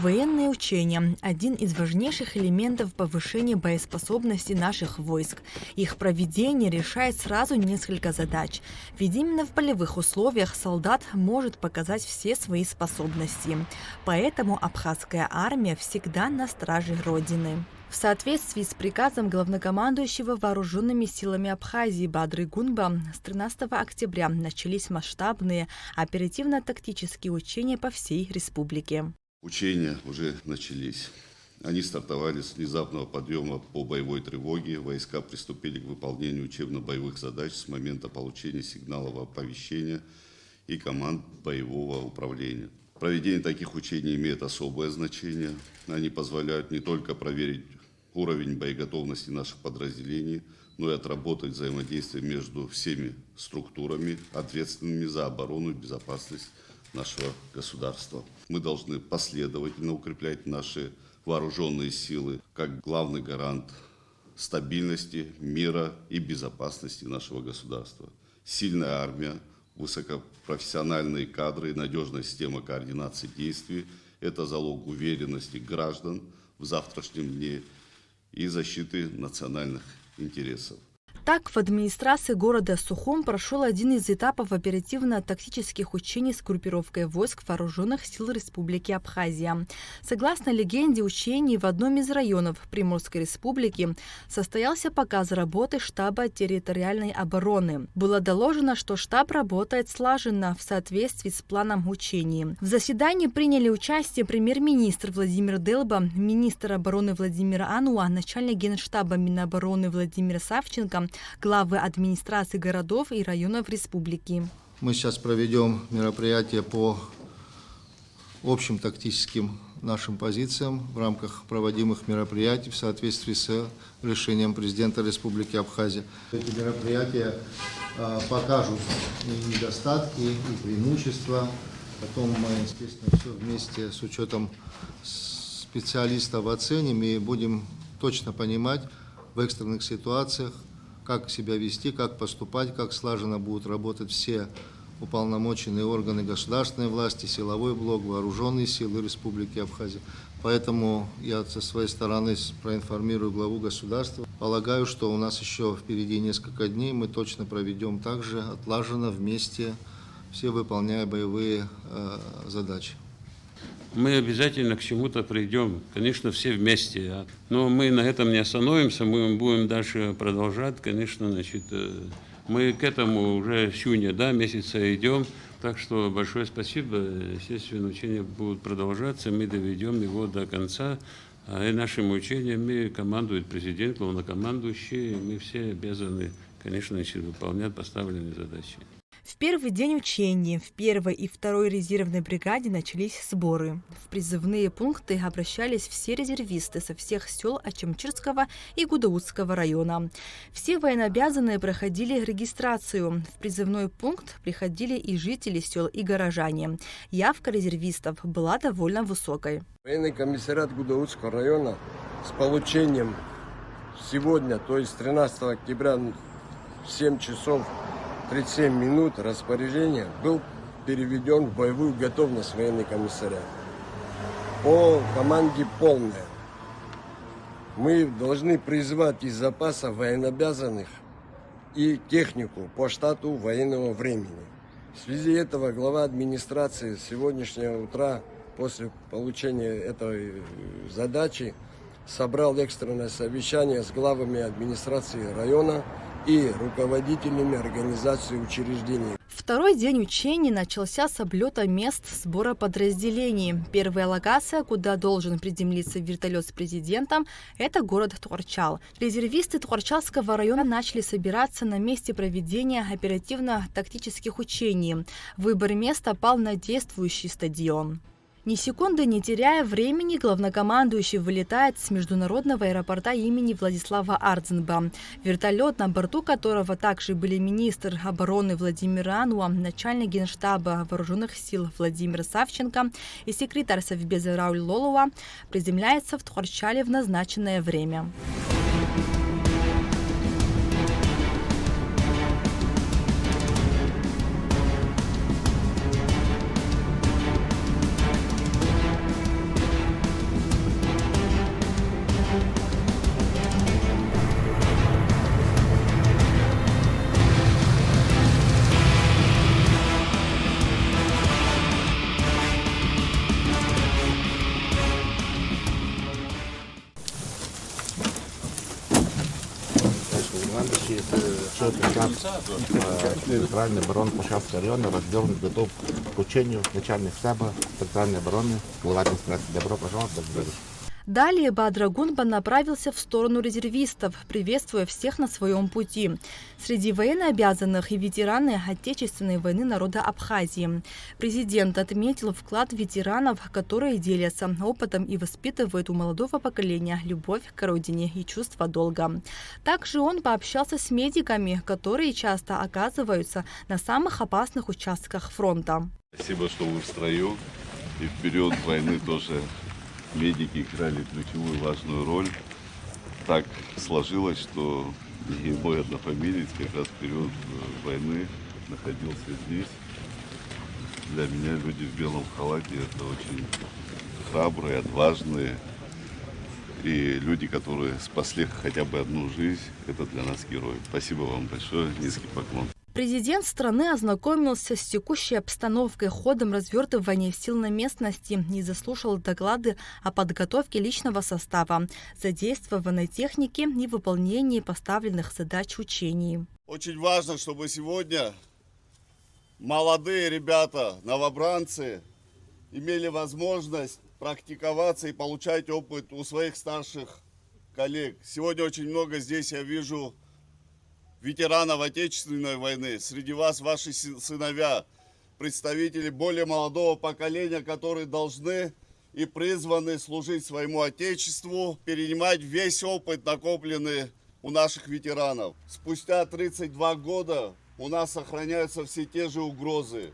Военные учения – один из важнейших элементов повышения боеспособности наших войск. Их проведение решает сразу несколько задач. Ведь именно в полевых условиях солдат может показать все свои способности. Поэтому абхазская армия всегда на страже Родины. В соответствии с приказом главнокомандующего Вооруженными силами Абхазии Бадры Гунба с 13 октября начались масштабные оперативно-тактические учения по всей республике. Учения уже начались. Они стартовали с внезапного подъема по боевой тревоге. Войска приступили к выполнению учебно-боевых задач с момента получения сигналов оповещения и команд боевого управления. Проведение таких учений имеет особое значение. Они позволяют не только проверить уровень боеготовности наших подразделений, но и отработать взаимодействие между всеми структурами, ответственными за оборону и безопасность нашего государства. Мы должны последовательно укреплять наши вооруженные силы как главный гарант стабильности, мира и безопасности нашего государства. Сильная армия, высокопрофессиональные кадры и надежная система координации действий – это залог уверенности граждан в завтрашнем дне и защиты национальных интересов. Так, в администрации города Сухум прошел один из этапов оперативно-тактических учений с группировкой войск Вооруженных сил Республики Абхазия. Согласно легенде учений, в одном из районов Приморской республики состоялся показ работы штаба территориальной обороны. Было доложено, что штаб работает слаженно в соответствии с планом учений. В заседании приняли участие премьер-министр Владимир Делба, министр обороны Владимир Ануа, начальник генштаба Минобороны Владимир Савченко, главы администрации городов и районов республики. Мы сейчас проведем мероприятие по общим тактическим нашим позициям в рамках проводимых мероприятий в соответствии с решением президента Республики Абхазия. Эти мероприятия покажут и недостатки, и преимущества. Потом мы, естественно, все вместе с учетом специалистов оценим и будем точно понимать в экстренных ситуациях, как себя вести, как поступать, как слаженно будут работать все уполномоченные органы государственной власти, силовой блок, вооруженные силы Республики Абхазия. Поэтому я со своей стороны проинформирую главу государства. Полагаю, что у нас еще впереди несколько дней, мы точно проведем также отлаженно вместе, все выполняя боевые задачи. Мы обязательно к чему-то придем, конечно, все вместе. Но мы на этом не остановимся, мы будем дальше продолжать, конечно, значит, мы к этому уже с июня месяца идем. Так что большое спасибо, естественно, учения будут продолжаться, мы доведем его до конца. И нашими учениями командует президент, главнокомандующий, и мы все обязаны, конечно, выполнять поставленные задачи. В первый день учений в 1-й и 2-й резервной бригаде начались сборы. В призывные пункты обращались все резервисты со всех сел Ачамчирского и Гудаутского района. Все военнообязанные проходили регистрацию. В призывной пункт приходили и жители сел, и горожане. Явка резервистов была довольно высокой. Военный комиссариат Гудаутского района с получением сегодня, то есть 13 октября в 7 часов 37 минут распоряжения был переведен в боевую готовность военный комиссариат. По команде полная. Мы должны призывать из запаса военнообязанных и технику по штату военного времени. В связи этого глава администрации с сегодняшнего утра, после получения этой задачи, собрал экстренное совещание с главами администрации района и руководителями организаций и учреждений. Второй день учений начался с облета мест сбора подразделений. Первая локация, куда должен приземлиться вертолет с президентом, это город Тхорчал. Резервисты Тхорчалского района начали собираться на месте проведения оперативно-тактических учений. Выбор места пал на действующий стадион. Ни секунды не теряя времени, главнокомандующий вылетает с международного аэропорта имени Владислава Ардзенба. Вертолет, на борту которого также были министр обороны Владимир Ануа, начальник генштаба вооруженных сил Владимир Савченко и секретарь Совбеза Рауль Лолова, приземляется в Тхорчале в назначенное время. большой приказ. Центральный обороны Пашавского района развернут, готов к учению начальник штаба Центральной обороны. Была администрация. Добро пожаловать, до встречи. Далее Бадра Гунба направился в сторону резервистов, приветствуя всех на своем пути. Среди военнообязанных и ветераны Отечественной войны народа Абхазии. Президент отметил вклад ветеранов, которые делятся опытом и воспитывают у молодого поколения любовь к родине и чувство долга. Также он пообщался с медиками, которые часто оказываются на самых опасных участках фронта. Спасибо, что вы в строю. И в период войны тоже медики играли ключевую важную роль. Так сложилось, что и мой однофамилец как раз в период войны находился здесь. Для меня люди в белом халате — это очень храбрые, отважные. И люди, которые спасли хотя бы одну жизнь, это для нас герои. Спасибо вам большое, низкий поклон. Президент страны ознакомился с текущей обстановкой, ходом развертывания сил на местности и заслушал доклады о подготовке личного состава, задействованной техники и выполнении поставленных задач учений. Очень важно, чтобы сегодня молодые ребята, новобранцы, имели возможность практиковаться и получать опыт у своих старших коллег. Сегодня очень много здесь я вижу ветеранов Отечественной войны. Среди вас ваши сыновья, представители более молодого поколения, которые должны и призваны служить своему Отечеству, перенимать весь опыт, накопленный у наших ветеранов. Спустя 32 года у нас сохраняются все те же угрозы.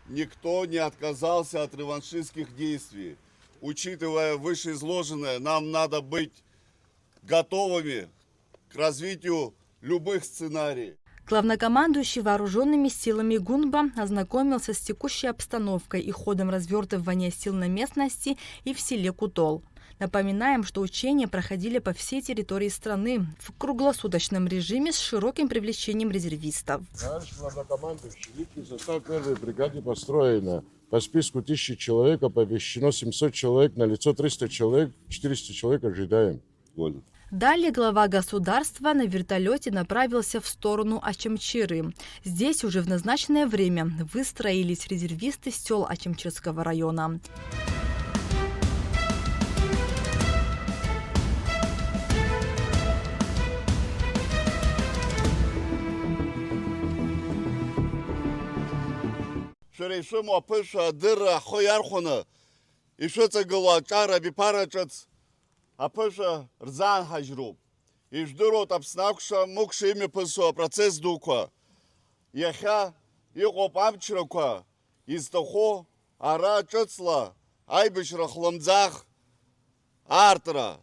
Никто не отказался от реваншистских действий. Учитывая вышеизложенное, нам надо быть готовыми к развитию любых сценариев. Главнокомандующий вооруженными силами Гунба ознакомился с текущей обстановкой и ходом развертывания сил на местности и в селе Кутол. Напоминаем, что учения проходили по всей территории страны в круглосуточном режиме с широким привлечением резервистов. Товарищ главнокомандующий, личный состав первой бригады построено. По списку 1000 человек оповещено 700 человек, на лицо 300 человек, 400 человек ожидаем. Вольно. Далее глава государства на вертолете направился в сторону Ачамчиры. Здесь уже в назначенное время выстроились резервисты сел Ачамчирского района. Апыша рзан хажруб. Иждырот апснакша мукшими пысо процесс дуква. Яха иқоп амчраква. Изтахо ара чыцла. Айбышра хлымзах артра.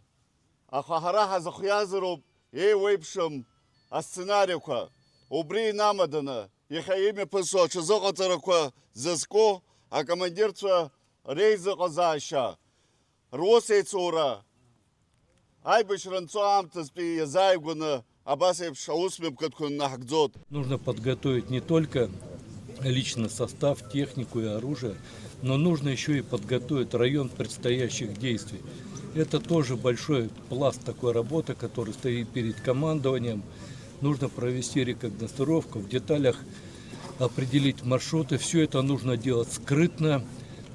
Ахахара хазахязыруб. Вейпшим асценариква. Убри намадана. Яха ими пысо чызоқатараква зыско. А командирца рейзы казаша. Росейцура. Нужно подготовить не только личный состав, технику и оружие, но нужно еще и подготовить район предстоящих действий. Это тоже большой пласт такой работы, который стоит перед командованием. Нужно провести рекогносцировку, в деталях определить маршруты. Все это нужно делать скрытно,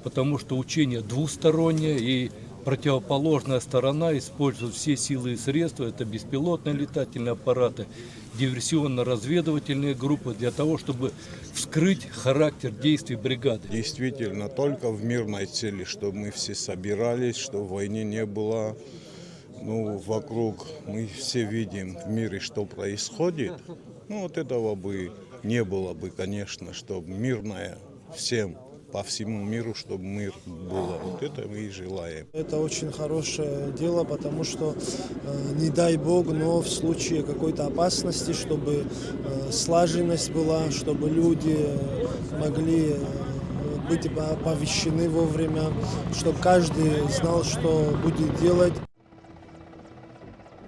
потому что учение двустороннее, и противоположная сторона использует все силы и средства, это беспилотные летательные аппараты, диверсионно-разведывательные группы для того, чтобы вскрыть характер действий бригады. Действительно, только в мирной цели, чтобы мы все собирались, чтобы войны не было. Вокруг мы все видим в мире, что происходит. Вот этого бы не было бы, конечно, чтобы мирное всем, по всему миру, чтобы мир было. Вот это мы и желаем. Это очень хорошее дело, потому что, не дай бог, но в случае какой-то опасности, чтобы слаженность была, чтобы люди могли быть оповещены вовремя, чтобы каждый знал, что будет делать.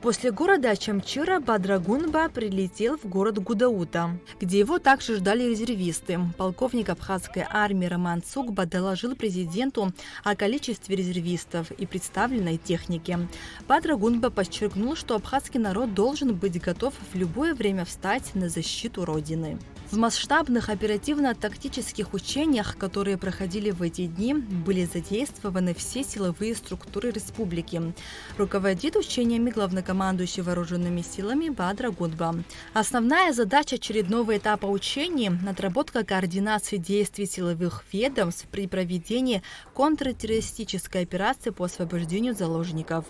После города Чамчира Бадра Гунба прилетел в город Гудаута, где его также ждали резервисты. Полковник абхазской армии Роман Цукба доложил президенту о количестве резервистов и представленной технике. Бадра Гунба подчеркнул, что абхазский народ должен быть готов в любое время встать на защиту Родины. В масштабных оперативно-тактических учениях, которые проходили в эти дни, были задействованы все силовые структуры республики. Руководит учениями главнокомандующий вооруженными силами Бадра Гунба. Основная задача очередного этапа учений – отработка координации действий силовых ведомств при проведении контртеррористической операции по освобождению заложников.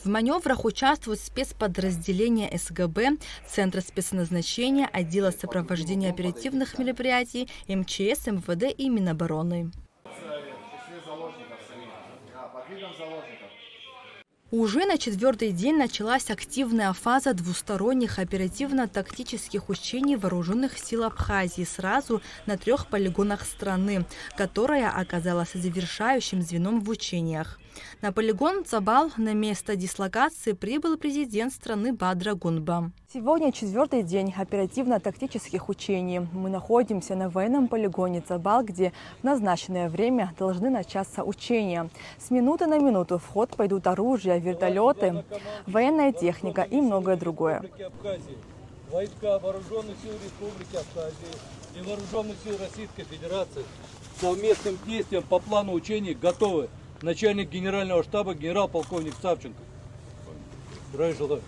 В маневрах участвуют спецподразделения СГБ, Центра спецназначения, отдела сопровождения оперативных мероприятий, МЧС, МВД и Минобороны. Уже на 4-й день началась активная фаза двусторонних оперативно-тактических учений вооруженных сил Абхазии сразу на 3 полигонах страны, которая оказалась завершающим звеном в учениях. На полигон Цабал на место дислокации прибыл президент страны Бадра Гунба. Сегодня 4-й день оперативно-тактических учений. Мы находимся на военном полигоне Цабал, где в назначенное время должны начаться учения. С минуты на минуту в ход пойдут оружие, вертолеты, военная техника и многое другое. Войска Вооруженных сил Республики Абхазия и Вооруженных сил Российской Федерации совместным действием по плану учений готовы. Начальник генерального штаба генерал-полковник Савченко. Здравия желаю.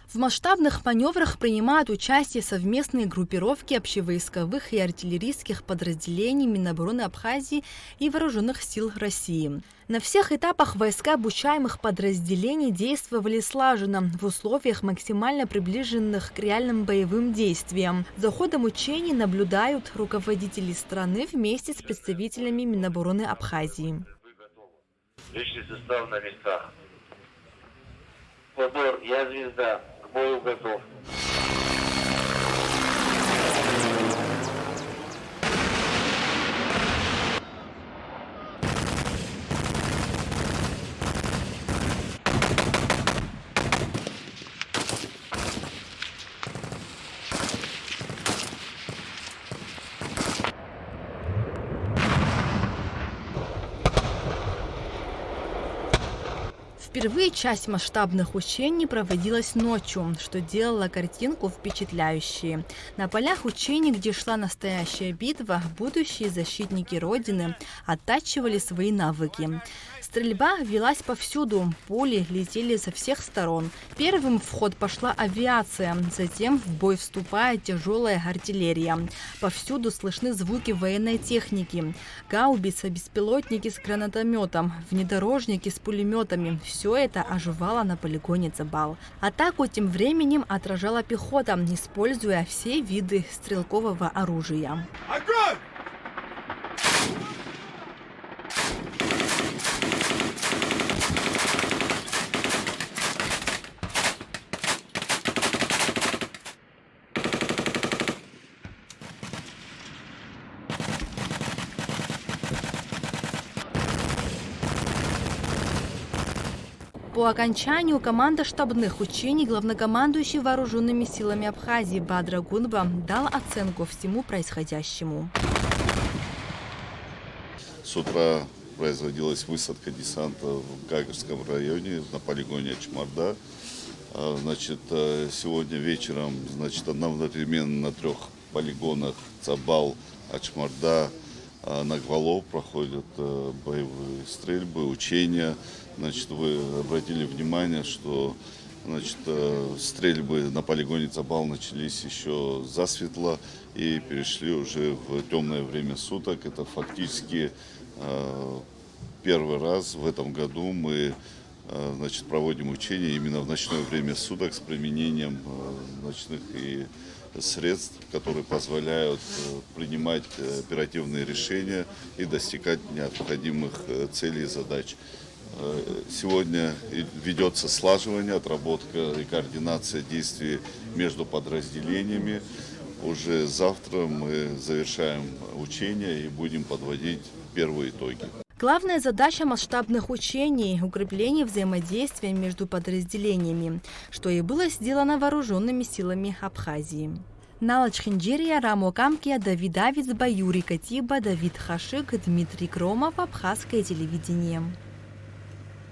В масштабных маневрах принимают участие совместные группировки общевойсковых и артиллерийских подразделений Минобороны Абхазии и Вооруженных сил России. На всех этапах войска обучаемых подразделений действовали слаженно, в условиях максимально приближенных к реальным боевым действиям. За ходом учений наблюдают руководители страны вместе с представителями Минобороны Абхазии. Личный состав на местах. Подор, я звезда. К бою готов. Впервые часть масштабных учений проводилась ночью, что делало картинку впечатляющей. На полях учений, где шла настоящая битва, будущие защитники Родины оттачивали свои навыки. Стрельба велась повсюду, пули летели со всех сторон. Первым в ход пошла авиация, затем в бой вступает тяжелая артиллерия. Повсюду слышны звуки военной техники. Гаубицы, беспилотники с гранатометом, внедорожники с пулеметами – все это оживало на полигоне Цабал. Атаку тем временем отражала пехота, используя все виды стрелкового оружия. Огонь! По окончанию командно-штабных учений главнокомандующий вооруженными силами Абхазии Бадра Гунба дал оценку всему происходящему. С утра производилась высадка десанта в Гагарском районе на полигоне Ачмарда. Значит, сегодня вечером, значит, одновременно на 3 полигонах Цабал, Ачмарда, Нагвало проходят боевые стрельбы, учения. Значит, вы обратили внимание, что, значит, стрельбы на полигоне Цабал начались еще засветло и перешли уже в темное время суток. Это фактически первый раз в этом году мы, значит, проводим учения именно в ночное время суток с применением ночных и средств, которые позволяют принимать оперативные решения и достигать необходимых целей и задач. Сегодня ведется слаживание, отработка и координация действий между подразделениями. Уже завтра мы завершаем учения и будем подводить первые итоги. Главная задача масштабных учений – укрепление взаимодействия между подразделениями, что и было сделано вооруженными силами Абхазии. Налач Хинджерия, Рамо Камкия, Давид Авиц, Юрий Катиба, Давид Хашик, Дмитрий Кромов, Абхазское телевидение.